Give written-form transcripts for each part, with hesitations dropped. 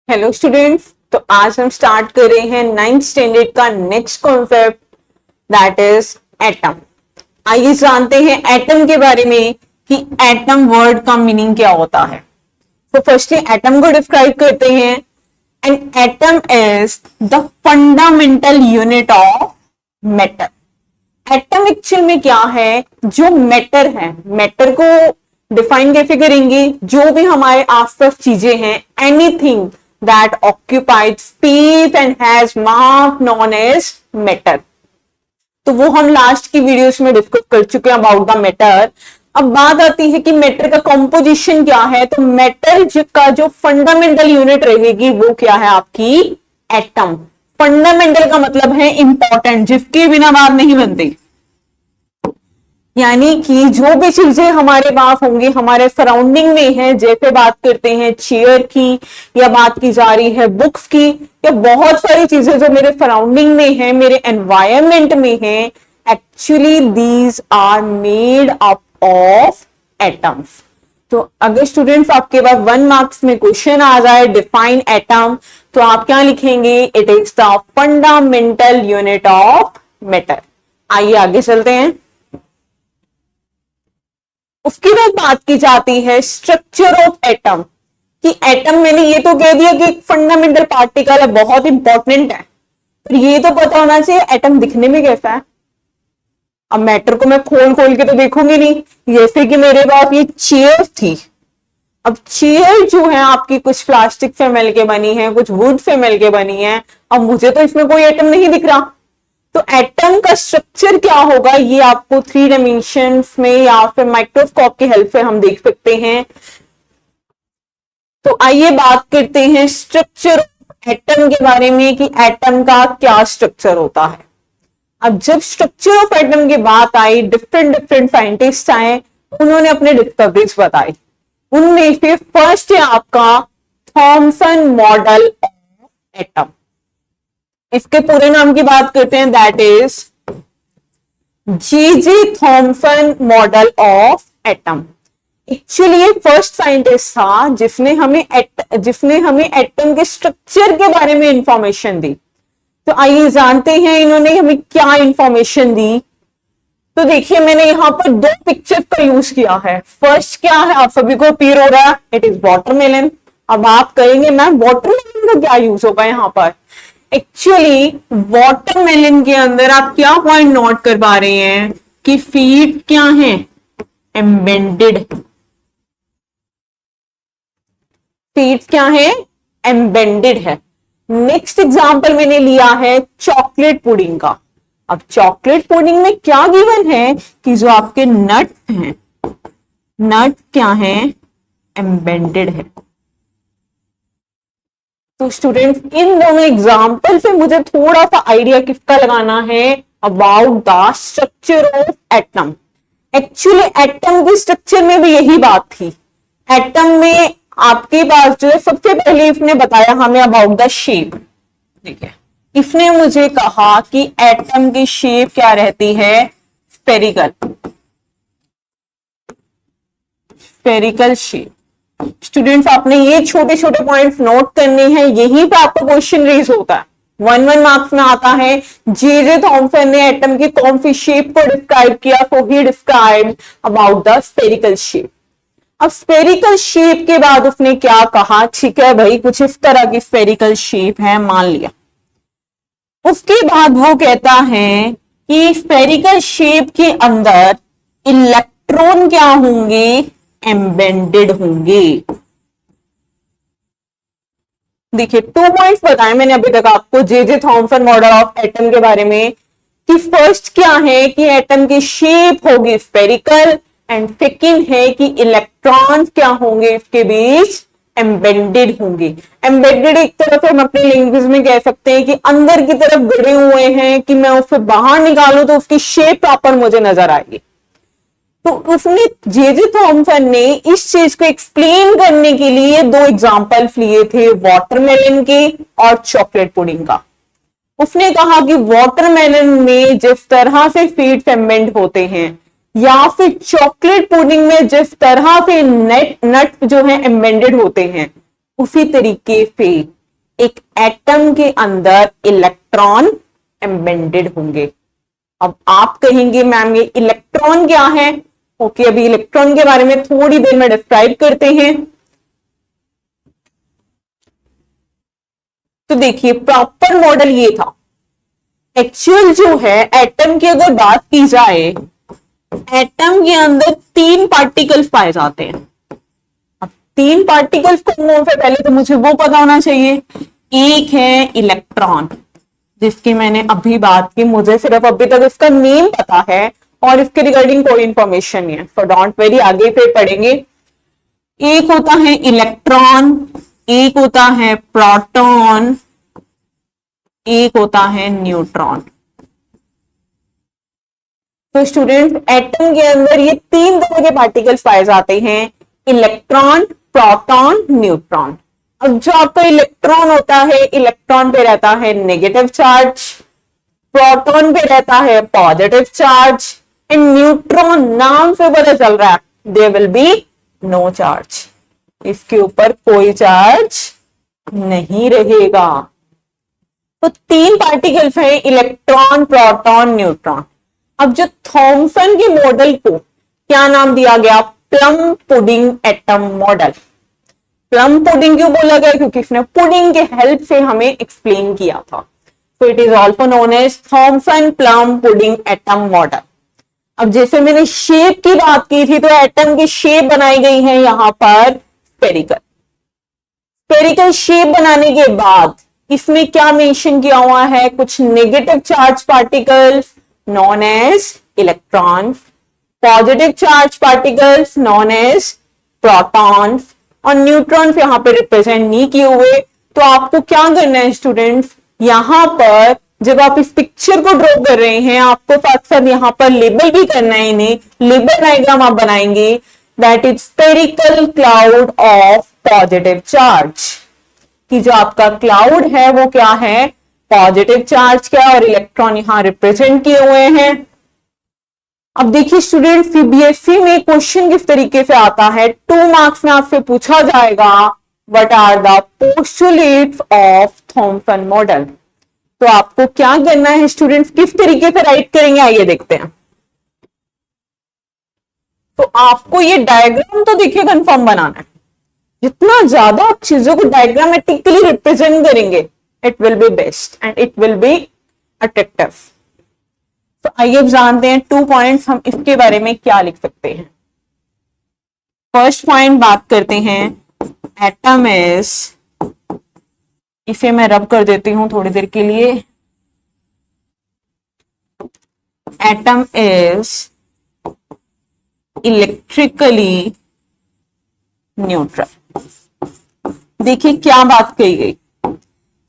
Hello students. तो आज हम स्टार्ट कर रहे हैं 9th स्टैंडर्ड का next concept that is atom. आइए जानते हैं एटम के बारे में कि एटम वर्ड का मीनिंग क्या होता है। तो फर्स्टली एटम को डिस्क्राइब करते हैं। An atom is the fundamental unit of matter. Atom actual में क्या है? जो मैटर है, मैटर को डिफाइन कैसे करेंगे? जो भी हमारे आसपास चीजें हैं, anything that occupied space and has mass known as matter। तो वो हम लास्ट की वीडियोस में डिस्कस कर चुके हैं अबाउट द मैटर। अब बात आती है कि मैटर का कंपोजिशन क्या है। तो मैटर का जो फंडामेंटल यूनिट रहेगी वो क्या है? आपकी एटम। फंडामेंटल का मतलब है इंपॉर्टेंट, जिसके बिना बात नहीं बनती। यानी कि जो भी चीजें हमारे पास होंगी, हमारे सराउंडिंग में है, जैसे बात करते हैं चेयर की, या बात की जा रही है बुक्स की, या बहुत सारी चीजें जो मेरे सराउंडिंग में है, मेरे एनवायरमेंट में है, actually these are made up of atoms. तो अगर स्टूडेंट्स आपके पास 1 मार्क्स में क्वेश्चन आ जाए डिफाइन एटम, तो आप क्या लिखेंगे? It is the fundamental unit of matter. आइए आगे चलते हैं। उसके बाद बात की जाती है स्ट्रक्चर ऑफ एटम। कि एटम, मैंने ये तो कह दिया कि एक फंडामेंटल पार्टिकल है, बहुत इंपॉर्टेंट है, पर ये तो पता होना चाहिए एटम दिखने में कैसा है। अब मैटर को मैं खोल खोल के तो देखूंगी नहीं। जैसे कि मेरे पास ये चेयर थी। अब चेयर जो है आपकी कुछ प्लास्टिक से मिल के बनी है, कुछ वुड से मिल के बनी है। अब मुझे तो इसमें कोई एटम नहीं दिख रहा। तो एटम का स्ट्रक्चर क्या होगा, ये आपको 3 डायमेंशंस में या फिर माइक्रोस्कोप की हेल्प से हम देख सकते हैं। तो आइए बात करते हैं स्ट्रक्चर एटम के बारे में कि एटम का क्या स्ट्रक्चर होता है। अब जब स्ट्रक्चर ऑफ एटम की बात आई, डिफरेंट साइंटिस्ट आए, उन्होंने अपने डिस्कवरीज बताई। उनमें से फर्स्ट है आपका थॉमसन मॉडल ऑफ एटम। इसके पूरे नाम की बात करते हैं, that is J Thomson model of atom. Actually ये फर्स्ट साइंटिस्ट था जिसने हमें एटम के स्ट्रक्चर के बारे में इंफॉर्मेशन दी। तो आइए जानते हैं इन्होंने हमें क्या इंफॉर्मेशन दी। तो देखिए, मैंने यहां पर 2 पिक्चर्स का यूज किया है। फर्स्ट क्या है, आप सभी को अपीयर हो रहा है, इट इज वाटरमेलन। अब आप कहेंगे मैम वाटरमेलन का क्या यूज होगा यहां पर? एक्चुअली वाटरमेलन के अंदर आप क्या पॉइंट नोट कर पा रहे हैं कि फीट क्या है? एम्बेडेड। फीट क्या है? एम्बेडेड है। नेक्स्ट एग्जांपल मैंने लिया है चॉकलेट पुडिंग का। अब चॉकलेट पुडिंग में क्या गिवन है कि जो आपके नट हैं, नट क्या है? एम्बेडेड है। तो स्टूडेंट्स, इन दोनों एग्जाम्पल से मुझे थोड़ा सा आइडिया किसका लगाना है? About the structure of atom. Actually atom के स्ट्रक्चर में भी यही बात थी। एटम में आपके पास जो है, सबसे पहले इसने बताया हमें अबाउट द शेप। ठीक है, इसने मुझे कहा कि एटम की शेप क्या रहती है? स्फेरिकल। Spherical shape. स्टूडेंट्स, आपने ये छोटे छोटे पॉइंट्स नोट करने हैं, यही पे आपको क्वेश्चन रेज होता है। 1 मार्क्स में आता है जे थॉमसन ने एटम की कौन सी शेप को डिस्क्राइब किया? So he describe about the spherical shape. अब स्फेरिकल शेप के बाद उसने क्या कहा? ठीक है भाई, कुछ इस तरह की स्फेरिकल शेप है, मान लिया। उसके बाद वो कहता है कि स्फेरिकल शेप के अंदर इलेक्ट्रॉन क्या होंगे? एम्बेडेड होंगे। देखिए, 2 पॉइंट्स बताए मैंने अभी तक आपको J Thomson model of atom के बारे में। कि फर्स्ट क्या है कि एटम की शेप होगी स्फेरिकल, एंड सेकेंड है कि इलेक्ट्रॉन्स क्या होंगे इसके बीच? एम्बेडेड होंगे। एम्बेडेड एक तरफ हम अपनी लैंग्वेज में कह सकते हैं कि अंदर की तरफ गड़े हुए हैं, कि मैं उससे बाहर निकालूं तो उसकी शेप प्रॉपर मुझे नजर आएगी। तो उसने जे थॉमसन ने इस चीज को एक्सप्लेन करने के लिए 2 एग्जाम्पल्स लिए थे, वाटरमेलन के और चॉकलेट पुडिंग का। उसने कहा कि वाटरमेलन में जिस तरह से फीड्स एम्बेड होते हैं, या फिर चॉकलेट पुडिंग में जिस तरह से नट जो है एम्बेडेड होते हैं, उसी तरीके से एक एटम के अंदर इलेक्ट्रॉन एम्बेडेड होंगे। अब आप कहेंगे मैम ये इलेक्ट्रॉन क्या है? ओके, अभी इलेक्ट्रॉन के बारे में थोड़ी देर में डिस्क्राइब करते हैं। तो देखिए प्रॉपर मॉडल ये था। एक्चुअल जो है एटम की अगर बात की जाए, एटम के अंदर 3 पार्टिकल्स पाए जाते हैं। अब 3 पार्टिकल्स कौन कौन से, पहले तो मुझे वो पता होना चाहिए। एक है इलेक्ट्रॉन, जिसकी मैंने अभी बात की, मुझे सिर्फ अभी तक इसका नेम पता है और इसके रिगार्डिंग कोई इंफॉर्मेशन नहीं है, सो डोंट वेरी, आगे फिर पढ़ेंगे। एक होता है इलेक्ट्रॉन, एक होता है प्रोटॉन, एक होता है न्यूट्रॉन। तो स्टूडेंट एटम के अंदर ये 3 तरह के पार्टिकल्स पाए जाते हैं, इलेक्ट्रॉन, प्रोटॉन, न्यूट्रॉन। अब जो आपका इलेक्ट्रॉन होता है, इलेक्ट्रॉन पे रहता है नेगेटिव चार्ज, प्रोटॉन पे रहता है पॉजिटिव चार्ज, एंड न्यूट्रॉन नाम से पता चल रहा है there will be no charge, इसके ऊपर कोई चार्ज नहीं रहेगा। तो 3 पार्टिकल्स हैं, इलेक्ट्रॉन, प्रोटॉन, न्यूट्रॉन। अब जो थॉमसन के मॉडल को क्या नाम दिया गया? Plum pudding atom model. Plum pudding क्यों बोला गया? क्योंकि इसने पुडिंग के हेल्प से हमें एक्सप्लेन किया था। So it is also known as Thomson plum pudding atom model. अब जैसे मैंने शेप की बात की थी, तो एटम की शेप बनाई गई है यहां पर स्फेरिकल। स्फेरिकल शेप बनाने के बाद इसमें क्या मेंशन किया हुआ है? कुछ negative charge particles known as electrons, positive charge particles known as protons, और न्यूट्रॉन्स यहां पे रिप्रेजेंट नहीं किए हुए। तो आपको क्या करना है स्टूडेंट्स, यहां पर जब आप इस पिक्चर को ड्रॉ कर रहे हैं, आपको साथ साथ यहां पर लेबल भी करना है इन्हें। लेबल डायग्राम आप बनाएंगे, that is spherical cloud of positive charge, कि जो आपका क्लाउड है वो क्या है? पॉजिटिव चार्ज क्या, और इलेक्ट्रॉन यहां रिप्रेजेंट किए हुए हैं। अब देखिए स्टूडेंट, सीबीएसई में क्वेश्चन किस तरीके से आता है, 2 मार्क्स में आपसे पूछा जाएगा what are the postulates of Thomson model. तो आपको क्या करना है स्टूडेंट्स, किस तरीके से राइट करेंगे, आइए देखते हैं। तो आपको ये डायग्राम तो देखिए कंफर्म बनाना है। जितना ज्यादा आप चीजों को डायग्रामेटिकली रिप्रेजेंट करेंगे, it will be best and it will be attractive. तो आइए जानते हैं 2 पॉइंट्स हम इसके बारे में क्या लिख सकते हैं। फर्स्ट पॉइंट बात करते हैं, एटम इज, इसे मैं रब कर देती हूं थोड़ी देर के लिए। Atom is electrically neutral. देखिए क्या बात कही गई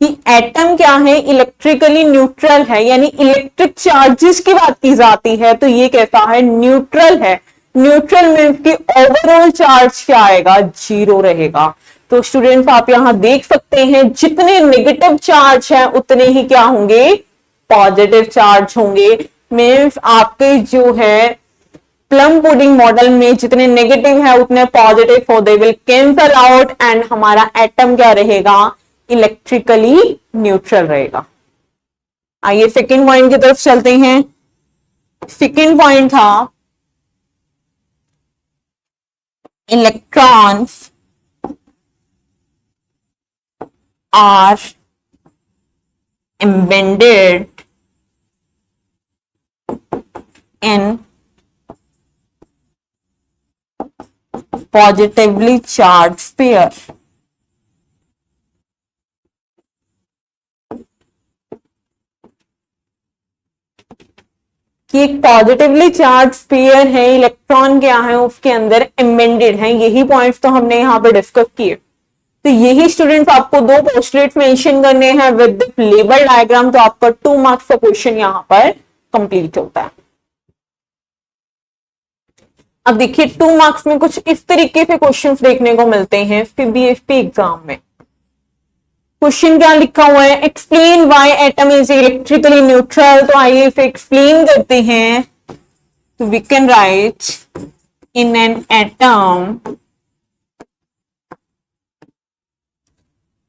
कि एटम क्या है? इलेक्ट्रिकली न्यूट्रल है, यानी इलेक्ट्रिक चार्जेस की बात की जाती है तो ये कैसा है? न्यूट्रल है। न्यूट्रल में इसकी ओवरऑल चार्ज क्या आएगा? 0 रहेगा। तो स्टूडेंट्स आप यहां देख सकते हैं, जितने नेगेटिव चार्ज है उतने ही क्या होंगे? पॉजिटिव चार्ज होंगे। मीन्स आपके जो है प्लम पुडिंग मॉडल में जितने नेगेटिव है उतने पॉजिटिव हो, they will cancel out, and हमारा एटम क्या रहेगा? इलेक्ट्रिकली न्यूट्रल रहेगा। आइए सेकेंड पॉइंट की तरफ चलते हैं। सेकेंड पॉइंट था, electrons are embedded in positively charge sphere. कि एक पॉजिटिवली चार्ज स्फीयर है, इलेक्ट्रॉन क्या है उसके अंदर एम्बेडेड है। यही पॉइंट्स तो हमने यहां पर डिस्कस किए। तो यही स्टूडेंट्स आपको 2 पोस्टलेट्स मेंशन करने हैं विद लेबल डायग्राम, तो आपका 2 मार्क्स का क्वेश्चन यहां पर कंप्लीट होता है। अब देखिए 2 मार्क्स में कुछ इस तरीके से क्वेश्चंस देखने को मिलते हैं सीबीएसई एग्जाम में। क्वेश्चन क्या लिखा हुआ है? Explain why atom is electrically neutral. तो आइए इसे एक्सप्लेन करते हैं। तो we can write, in an atom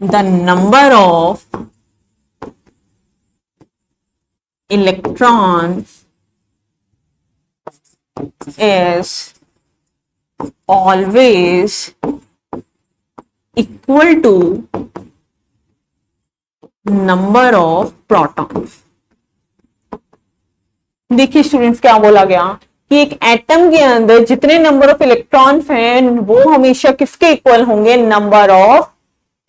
the number of electrons is always equal to number of protons। देखिए स्टूडेंट्स क्या बोला गया कि एक एटम के अंदर जितने नंबर ऑफ इलेक्ट्रॉन्स हैं वो हमेशा किसके इक्वल होंगे, नंबर ऑफ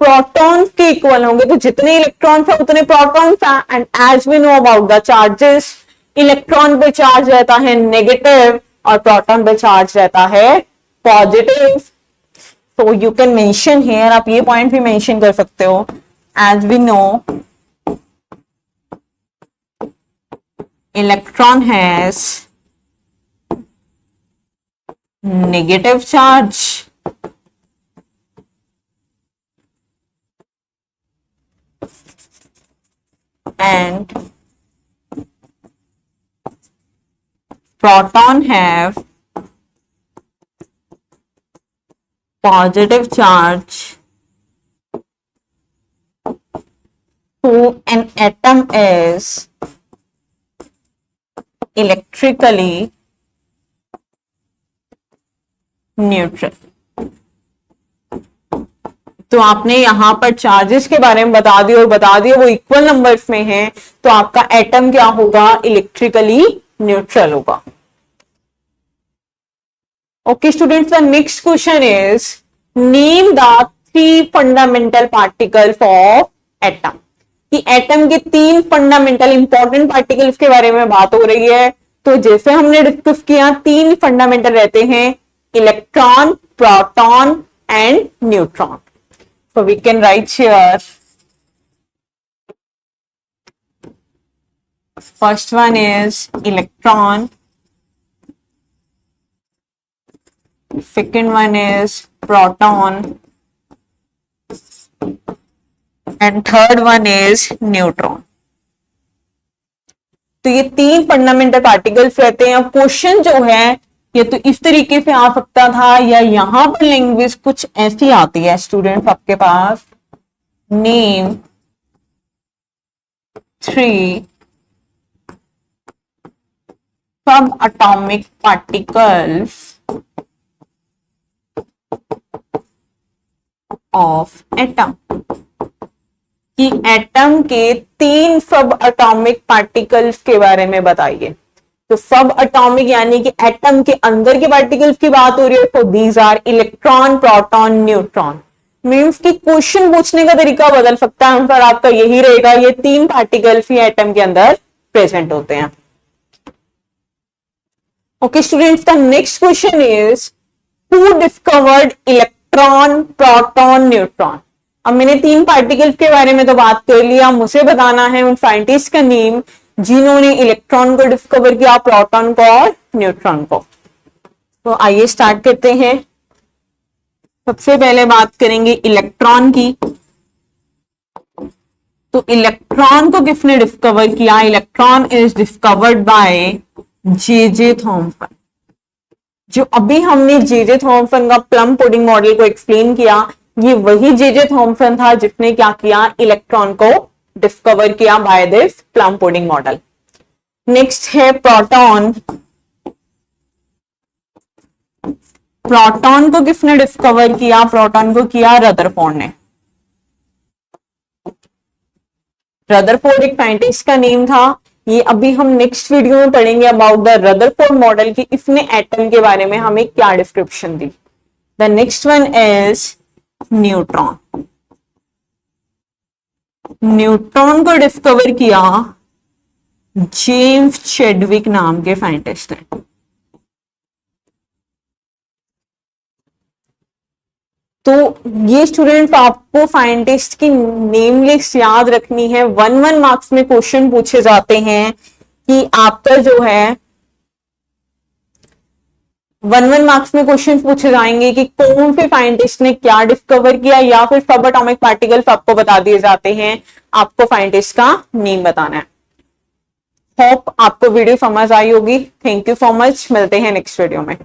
प्रोटॉन्स के इक्वल होंगे। तो जितने इलेक्ट्रॉन्स है उतने प्रोटॉन्स हैं। And as we know about the charges, electron पे चार्ज रहता है नेगेटिव और प्रोटॉन पे चार्ज रहता है positive. So you can mention here, आप ये पॉइंट भी मेंशन कर सकते हो, as we know electron has negative charge and proton have positive charge, so an atom is electrically neutral। तो आपने यहां पर चार्जेस के बारे में बता दिया और बता दिया वो इक्वल नंबर्स में हैं, तो आपका एटम क्या होगा, इलेक्ट्रिकली न्यूट्रल होगा। Okay students, the next question is name the 3 fundamental particles of atom. कि एटम के 3 फंडामेंटल इंपॉर्टेंट पार्टिकल्स के बारे में बात हो रही है। तो जैसे हमने डिस्कस किया 3 फंडामेंटल रहते हैं, electron, proton and neutron. So we can write here, first one is electron, second one is proton and third one is neutron। तो ये 3 फंडामेंटल पार्टिकल्स रहते हैं। अब क्वेश्चन जो है ये तो इस तरीके से आ सकता था या यहां पर लैंग्वेज कुछ ऐसी आती है स्टूडेंट्स आपके पास, नेम 3 सब एटॉमिक पार्टिकल्स ऑफ एटम। कि एटम के 3 सब एटॉमिक पार्टिकल्स के बारे में बताइए। तो सब एटॉमिक यानी कि एटम के अंदर के पार्टिकल्स की बात हो रही है। तो these are electron, proton, neutron. Means कि क्वेश्चन पूछने का तरीका बदल सकता है, आंसर आपका यही रहेगा, ये 3 पार्टिकल्स ही एटम के अंदर प्रेजेंट होते हैं। Okay students, the next question is who discovered electron, proton, neutron. अब मैंने 3 पार्टिकल्स के बारे में तो बात कर लिया, मुझे बताना है उन साइंटिस्ट का नेम जिन्होंने इलेक्ट्रॉन को डिस्कवर किया, प्रोटॉन को और न्यूट्रॉन को। तो आइए स्टार्ट करते हैं। सबसे पहले बात करेंगे इलेक्ट्रॉन की। तो इलेक्ट्रॉन को किसने डिस्कवर किया, electron is discovered by J Thomson. जो अभी हमने जे थॉमसन का प्लम पुडिंग मॉडल को एक्सप्लेन किया, ये वही जे थॉमसन था जिसने क्या किया, इलेक्ट्रॉन को डिस्कवर किया by this plum pudding model. Next है प्रोटॉन। प्रोटॉन को किसने डिस्कवर किया, प्रोटॉन को किया रदरफोर्ड ने। रदरफोर्ड एक साइंटिस्ट का नेम था। ये अभी हम नेक्स्ट वीडियो में पढ़ेंगे अबाउट द रदरफोर्ड मॉडल की इसने एटम के बारे में हमें क्या description the. The next one is neutron. Neutron को डिस्कवर किया जेम्स चैडविक नाम के साइंटिस्ट ने। तो ये स्टूडेंट्स आपको साइंटिस्ट की नेम लिस्ट याद रखनी है। 1 मार्क्स में क्वेश्चन पूछे जाते हैं कि आपका जो है 1 मार्क्स में क्वेश्चन पूछे जाएंगे कि कौन से साइंटिस्ट ने क्या डिस्कवर किया, या फिर सब एटॉमिक पार्टिकल्स आपको बता दिए जाते हैं, आपको साइंटिस्ट का नेम बताना है। होप आपको वीडियो समझ आई होगी। थैंक यू सो मच, मिलते हैं नेक्स्ट वीडियो में।